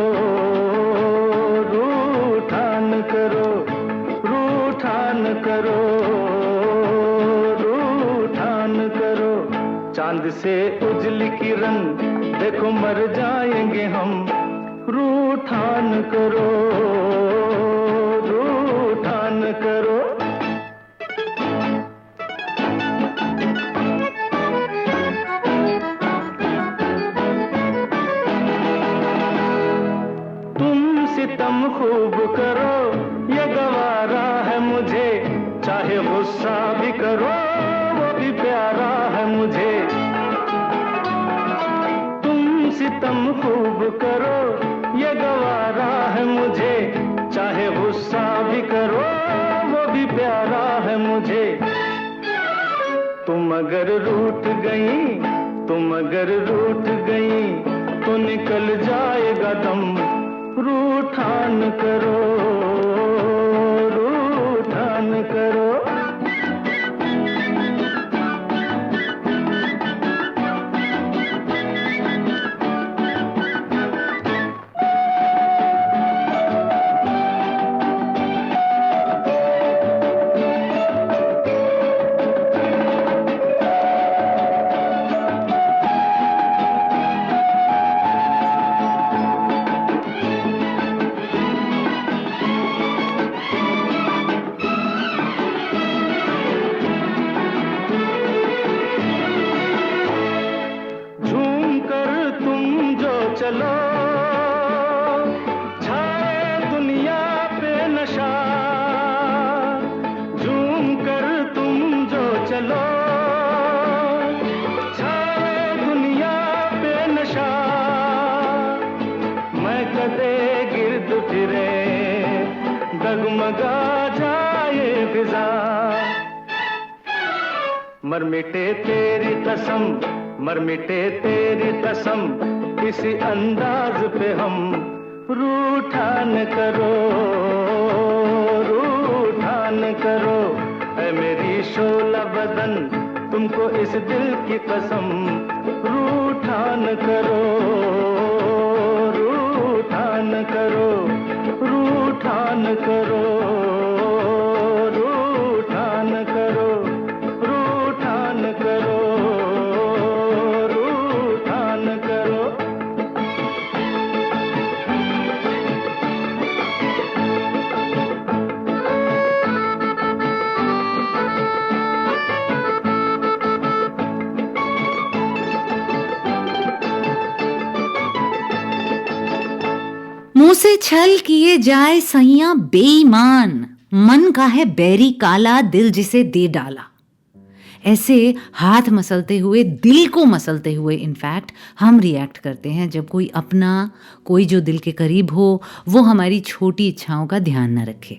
S6: रूठा न करो, रूठा न करो, रूठा न करो। चांद से उजली किरण देखो मर जाएंगे हम, रूठा न करो, रूठा न करो। तुम सितम खूब करो, ये गवारा है मुझे, चाहे गुस्सा भी करो वो भी प्यारा है मुझे। तुम सितम खूब करो, ये गवारा है मुझे, चाहे गुस्सा भी करो वो भी प्यारा है मुझे। तुम अगर रूठ गई, तुम अगर रूठ गई तो निकल जाएगा दम, रूठा न करो, रूठा न करो। चलो छाए दुनिया पे नशा, झूम कर तुम जो चलो छाए दुनिया पे नशा। मैं कदे गिर्द फिरे डगमगा जाए फिजा, मर मिटे तेरी कसम, मर मिटे तेरी कसम, इसी अंदाज पे हम रूठा न करो, रूठा न करो। ऐ मेरी शोला बदन, तुमको इस दिल की कसम, रूठा न करो, रूठा न करो, रूठा न करो, रूठा न करो, रूठा न करो, रूठा न करो।
S2: मुंह से छल किए जाए सैया बेईमान, मन का है बैरी काला, दिल जिसे दे डाला। ऐसे हाथ मसलते हुए, दिल को मसलते हुए इनफैक्ट हम रिएक्ट करते हैं जब कोई अपना, कोई जो दिल के करीब हो, वो हमारी छोटी इच्छाओं का ध्यान न रखे।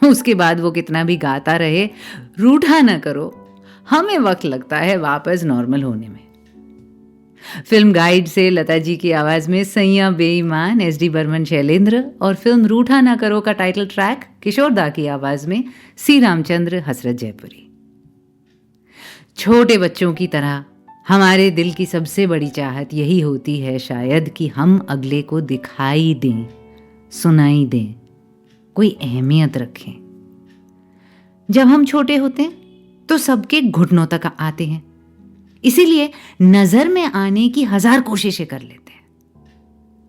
S2: उसके बाद वो कितना भी गाता रहे, रूठा न करो, हमें वक्त लगता है वापस नॉर्मल होने में। फिल्म गाइड से लता जी की आवाज में सैया बेईमान, एस.डी. बर्मन, शैलेंद्र, और फिल्म रूठा ना करो का टाइटल ट्रैक किशोर दा की आवाज में सी रामचंद्र, हसरत जयपुरी। छोटे बच्चों की तरह हमारे दिल की सबसे बड़ी चाहत यही होती है शायद कि हम अगले को दिखाई दें, सुनाई दें, कोई अहमियत रखें। जब हम छोटे होते हैं तो सबके घुटनों तक आते हैं, इसीलिए नजर में आने की 1000 कोशिशें कर लेते हैं।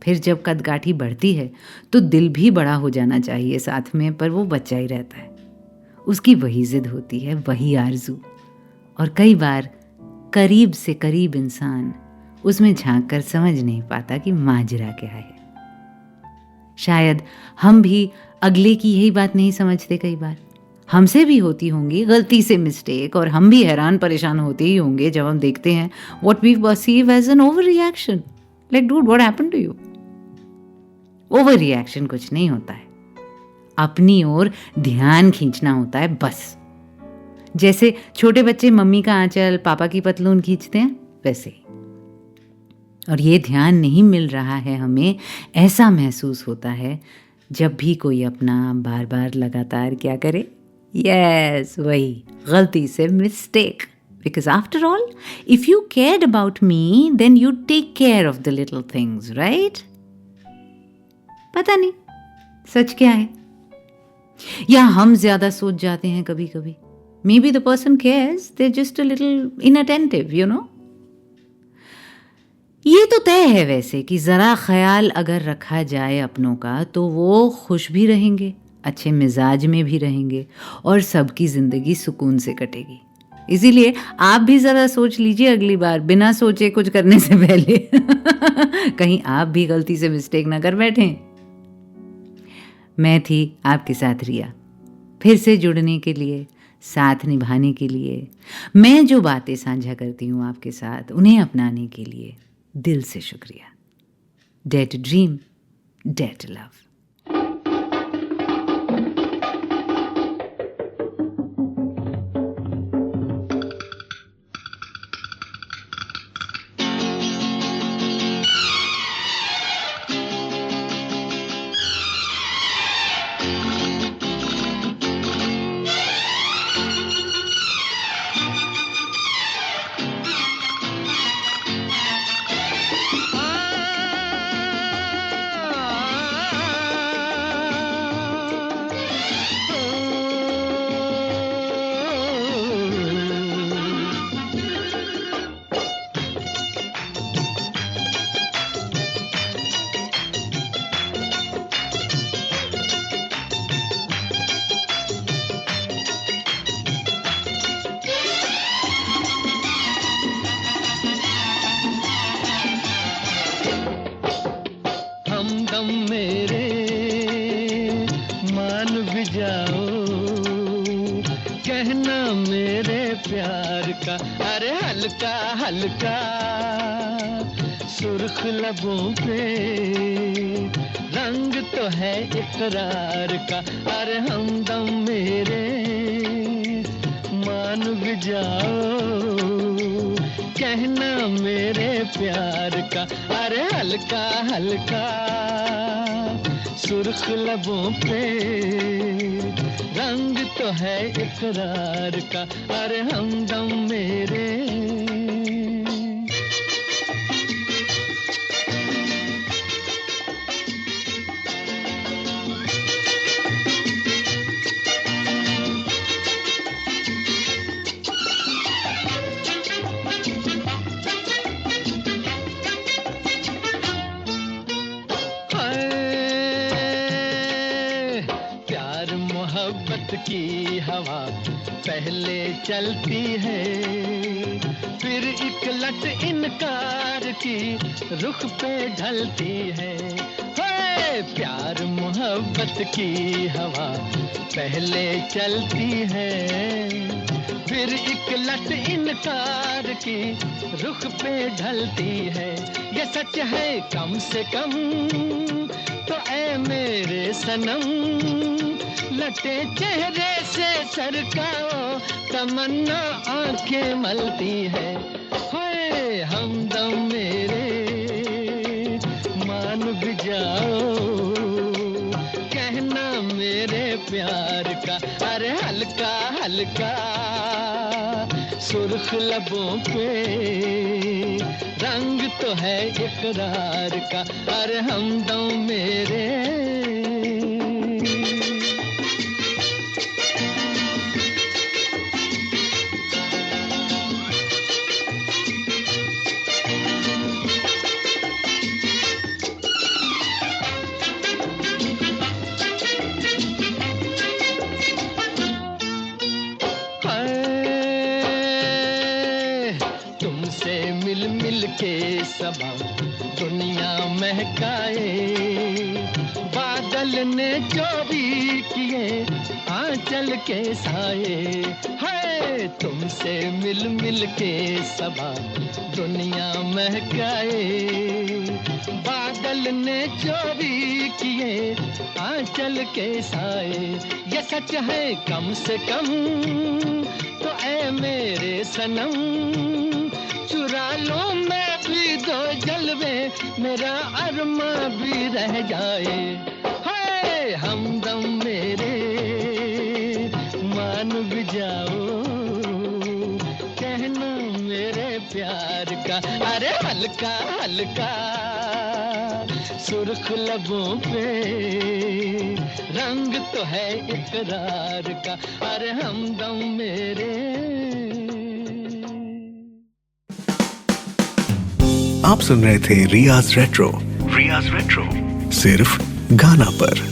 S2: फिर जब कदकाठी बढ़ती है तो दिल भी बड़ा हो जाना चाहिए साथ में, पर वो बच्चा ही रहता है। उसकी वही जिद होती है, वही आरजू, और कई बार करीब से करीब इंसान उसमें झांक कर समझ नहीं पाता कि माजरा क्या है। शायद हम भी अगले की यही बात नहीं समझते। कई बार हमसे भी होती होंगी गलती से मिस्टेक, और हम भी हैरान परेशान होते ही होंगे जब हम देखते हैं what we perceive as an over reaction. Like dude, what happened to you? Over reaction कुछ नहीं होता है, अपनी ओर ध्यान खींचना होता है बस। जैसे छोटे बच्चे मम्मी का आंचल, पापा की पतलून खींचते हैं, वैसे ही। और ये ध्यान नहीं मिल रहा है हमें, ऐसा महसूस होता है जब भी कोई अपना बार बार लगातार क्या करे, यस, वही गलती से mistake. Because after all, if you cared about me, then you'd take care of the little things, right? पता नहीं सच क्या है, या हम ज्यादा सोच जाते हैं कभी कभी. Maybe the person cares, they're just a little inattentive, you know. ये तो तय है वैसे कि जरा ख्याल अगर रखा जाए अपनों का तो वो खुश भी रहेंगे, अच्छे मिजाज में भी रहेंगे और सबकी जिंदगी सुकून से कटेगी. इसीलिए आप भी जरा सोच लीजिए अगली बार, बिना सोचे कुछ करने से पहले. कहीं आप भी गलती से मिस्टेक ना कर बैठें. मैं थी आपके साथ रिया, फिर से जुड़ने के लिए, साथ निभाने के लिए, मैं जो बातें साझा करती हूँ आपके साथ उन्हें अपनाने के लिए दिल से शुक्रिया. Dare to dream, dare to love.
S6: अरे हल्का हल्का सुर्ख लबों पे रंग तो है इकरार का. अरे हमदम मेरे मान भी जाओ, कहना मेरे प्यार का. अरे हल्का हल्का सुर्ख लबों पे रंग तो है इकरार का. अरे हमदम मेरे की हवा पहले चलती है, फिर एक लट इनकार की रुख पे ढलती है. प्यार मोहब्बत की हवा पहले चलती है, फिर एक लट इनकार की रुख पे ढलती है. ये सच है कम से कम तो ऐ मेरे सनम, लटे चेहरे से सरकाओ तमन्ना आंखें मलती है. हाय हमदम मेरे मान भी जाओ, कहना मेरे प्यार का. अरे हल्का हल्का सुर्ख लबों पे रंग तो है इकरार का. अरे हमदम मेरे के सबा दुनिया महकाए, बादल ने जो भी किए आंचल के साए. है तुमसे मिल मिल के सबा दुनिया महकाए, बादल ने जो भी किए आंचल के साए. ये सच है कम से कम तो ऐ मेरे सनम, चुरा लो मैं भी दो जलवे, मेरा अरमा भी रह जाए. हाय हमदम मेरे
S7: प्यार का, अरे हल्का हल्का सुर्ख लबों पे रंग तो है इकरार का, अरे हमदम मेरे।
S1: आप सुन रहे थे रियाज रेट्रो। सिर्फ गाना पर।